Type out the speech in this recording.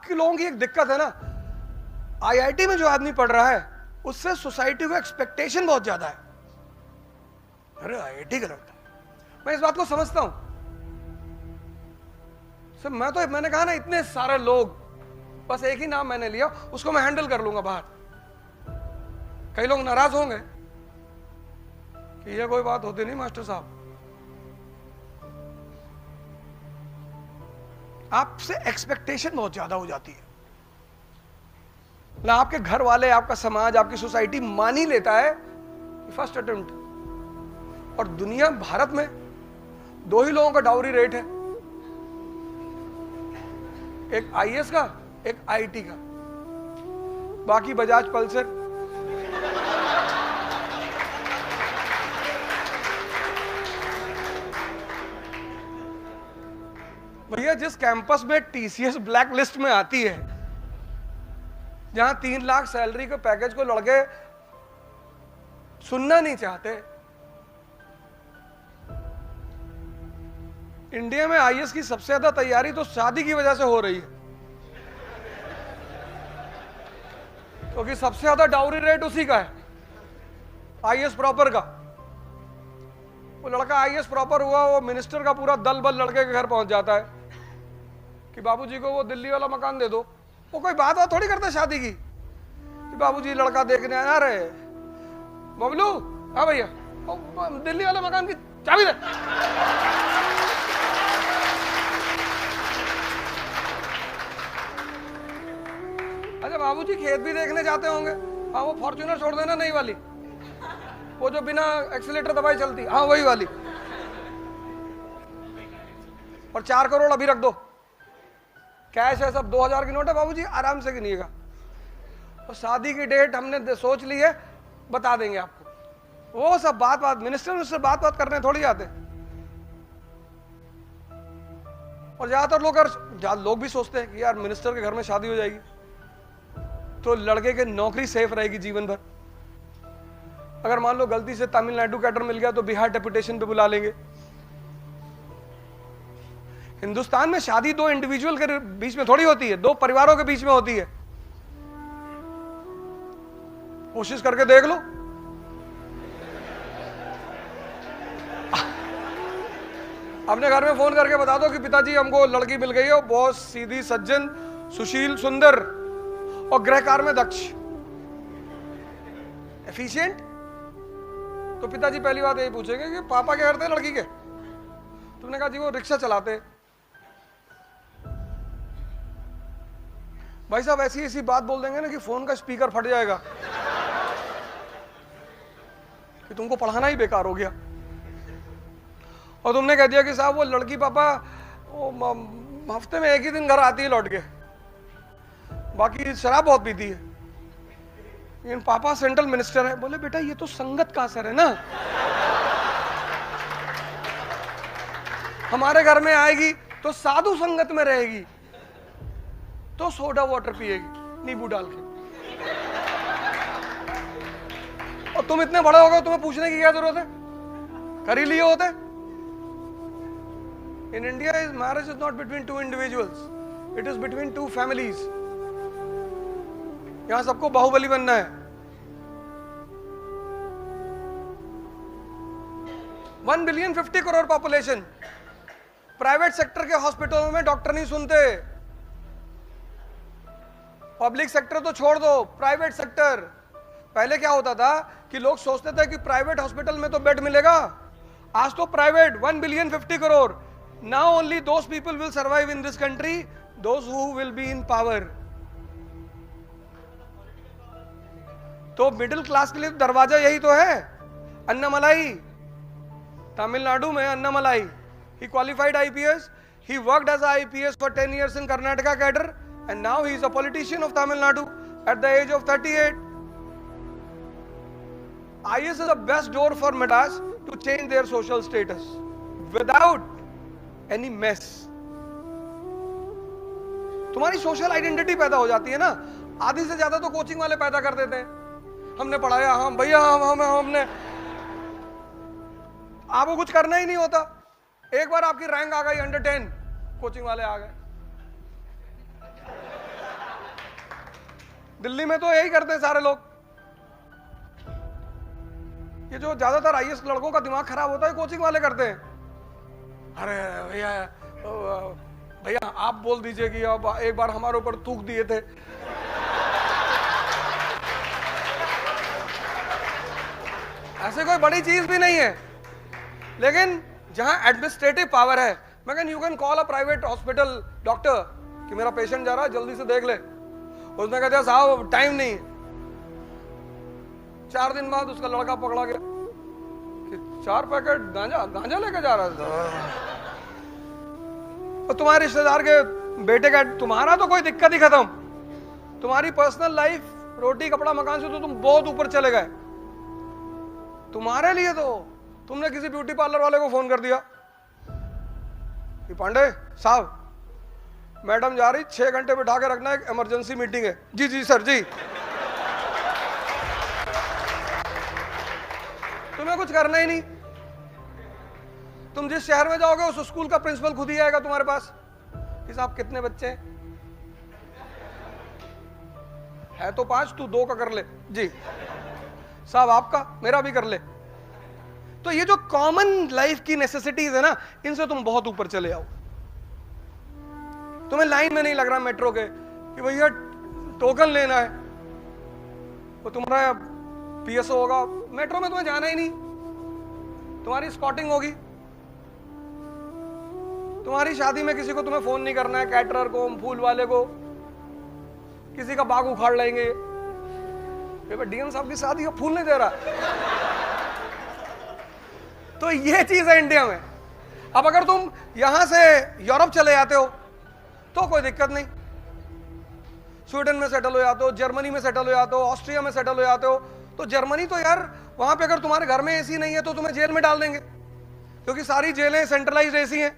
आपके लोगों की एक दिक्कत है ना, आईआईटी में जो आदमी पढ़ रहा है उससे सोसाइटी को एक्सपेक्टेशन बहुत ज्यादा है। अरे आईआईटी का लड़का, मैं इस बात को समझता हूं सर। मैंने कहा ना, इतने सारे लोग, बस एक ही नाम मैंने लिया, उसको मैं हैंडल कर लूंगा बाहर। कई लोग नाराज होंगे कि ये कोई बात होती नहीं मास्टर साहब। आपसे एक्सपेक्टेशन बहुत ज्यादा हो जाती है ना, आपके घर वाले, आपका समाज, आपकी सोसाइटी मान ही लेता है फर्स्ट अटेम्प्ट। और दुनिया, भारत में 2 ही लोगों का डाउरी रेट है, एक आईएएस का, एक आईटी का, बाकी बजाज पल्सर। भैया जिस कैंपस में टीसीएस ब्लैक लिस्ट में आती है, जहां 3 लाख सैलरी के पैकेज को लड़के सुनना नहीं चाहते, इंडिया में आईएएस की सबसे ज्यादा तैयारी तो शादी की वजह से हो रही है, क्योंकि सबसे ज्यादा डाउरी रेट उसी का है, आईएएस प्रॉपर का। वो लड़का आईएएस प्रॉपर हुआ, वो मिनिस्टर का पूरा दल बल लड़के के घर पहुंच जाता है कि बाबूजी को वो दिल्ली वाला मकान दे दो। वो कोई बात थोड़ी करता शादी की कि बाबूजी लड़का देखने आया, अरे बबलू, हाँ भैया, दिल्ली वाला मकान की चाबी दे। अच्छा बाबूजी खेत भी देखने जाते होंगे, हाँ वो फॉर्च्यूनर छोड़ देना, नहीं वाली, वो जो बिना एक्सीलेटर दबाए चलती, हाँ वही वाली, और 4 करोड़ अभी रख दो, कैश है सब, 2000 की नोट है बाबूजी, आराम से गिनिएगा। और शादी की डेट हमने सोच ली है, बता देंगे आपको। वो सब बात मिनिस्टर से बात करने थोड़ी आते। और ज्यादातर लोग भी सोचते हैं कि यार मिनिस्टर के घर में शादी हो जाएगी तो लड़के की नौकरी सेफ रहेगी जीवन भर। अगर मान लो गलती से तमिलनाडु कैडर मिल गया तो बिहार डेपुटेशन पे बुला लेंगे। हिंदुस्तान में शादी 2 इंडिविजुअल के बीच में थोड़ी होती है, 2 परिवारों के बीच में होती है। कोशिश करके देख लो। अपने घर में फोन करके बता दो कि पिताजी हमको लड़की मिल गई है, बहुत सीधी, सज्जन, सुशील, सुंदर और गृहकार में दक्ष, एफिशिएंट। तो पिताजी पहली बात यही पूछेंगे कि पापा क्या करते हैं लड़की के? तुमने कहा जी वो रिक्शा चलाते। भाई साहब ऐसी ऐसी बात बोल देंगे ना कि फोन का स्पीकर फट जाएगा कि तुमको पढ़ाना ही बेकार हो गया। और तुमने कह दिया कि साहब वो लड़की पापा वो हफ्ते में 1 ही दिन घर आती है लौट के, बाकी शराब बहुत पीती है, लेकिन पापा सेंट्रल मिनिस्टर है। बोले बेटा ये तो संगत का असर है ना, हमारे घर में आएगी तो साधु संगत में रहेगी तो सोडा वाटर पिएगी नींबू डाल के। और तुम इतने बड़े हो गए, तुम्हें पूछने की क्या जरूरत है? कर ही लिए होते। In India is marriage is not between 2 individuals, it is between 2 families. यहां सबको बाहुबली बनना है। 1 billion 50 crore population. Private sector के हॉस्पिटलों में डॉक्टर नहीं सुनते। पब्लिक सेक्टर तो छोड़ दो, प्राइवेट सेक्टर। पहले क्या होता था कि लोग सोचते थे कि प्राइवेट हॉस्पिटल में तो बेड मिलेगा। आज तो private 1 billion 50 crore. Now only those people will survive in this country, those who will be in power. तो मिडिल क्लास के लिए दरवाजा यही तो है, अन्नामलाई। तमिलनाडु में Annamalai, he qualified IPS, he worked as a IPS for 10 years in Karnataka cadre, and now he is a politician of Tamil Nadu at the age of 38. IS is the best door for Madras to change their social status without any mess. तुम्हारी social identity पैदा हो जाती है ना। आधी से ज्यादा तो कोचिंग वाले पैदा कर देते हैं, हमने पढ़ाया, हम भैया हमने। आपको कुछ करना ही नहीं होता। एक बार आपकी रैंक आ गई अंडर 10, कोचिंग वाले आ गए। दिल्ली में तो यही करते हैं सारे लोग। ये जो ज्यादातर आईएएस लड़कों का दिमाग खराब होता है कोचिंग वाले करते हैं। अरे भैया भैया आप बोल दीजिए कि अब एक बार हमारे ऊपर थूक दिए थे। ऐसे कोई बड़ी चीज भी नहीं है, लेकिन जहां एडमिनिस्ट्रेटिव पावर है, मैं you can call a private hospital doctor कि मेरा पेशेंट जा रहा है जल्दी से देख ले। उसने कहते साहब टाइम नहीं। 4 दिन बाद उसका लड़का पकड़ा गया कि 4 पैकेट गांजा लेके जा रहा था। तो तुम्हारे रिश्तेदार के बेटे का, तुम्हारा तो कोई दिक्कत ही खत्म। तुम्हारी पर्सनल लाइफ, रोटी कपड़ा मकान से तो तुम बहुत ऊपर चले गए। तुम्हारे लिए तो तुमने किसी ब्यूटी पार्लर वाले को फोन कर दिया कि पांडे साहब मैडम जा रही, 6 घंटे बिठा के रखना, एक इमरजेंसी मीटिंग है। जी जी सर जी। तुम्हें कुछ करना ही नहीं। तुम जिस शहर में जाओगे उस स्कूल का प्रिंसिपल खुद ही आएगा तुम्हारे पास कि साहब कितने बच्चे हैं? है तो 5, तू 2 का कर ले। जी साहब आपका, मेरा भी कर ले। तो ये जो कॉमन लाइफ की नेसेसिटीज है ना, इनसे तुम बहुत ऊपर चले आओ। तुम्हें लाइन में नहीं लग रहा मेट्रो के कि भैया टोकन लेना है, वो तुम्हारा पीएसओ होगा। मेट्रो में तुम्हें जाना ही नहीं, तुम्हारी स्कॉटिंग होगी। तुम्हारी शादी में किसी को तुम्हें फोन नहीं करना है, कैटरर को, फूल वाले को, किसी का बाग उखाड़ लेंगे। डीएम साहब की शादी का फूल नहीं दे रहा। तो ये चीज है इंडिया में। अब अगर तुम यहां से यूरोप चले जाते हो तो कोई दिक्कत नहीं, स्वीडन में सेटल हो जाते हो, जर्मनी में सेटल हो जाते हो, ऑस्ट्रिया में सेटल हो जाते हो। तो जर्मनी तो यार वहां पे अगर तुम्हारे घर में एसी नहीं है तो तुम्हें जेल में डाल देंगे, क्योंकि सारी जेलें सेंट्रलाइज्ड एसी हैं।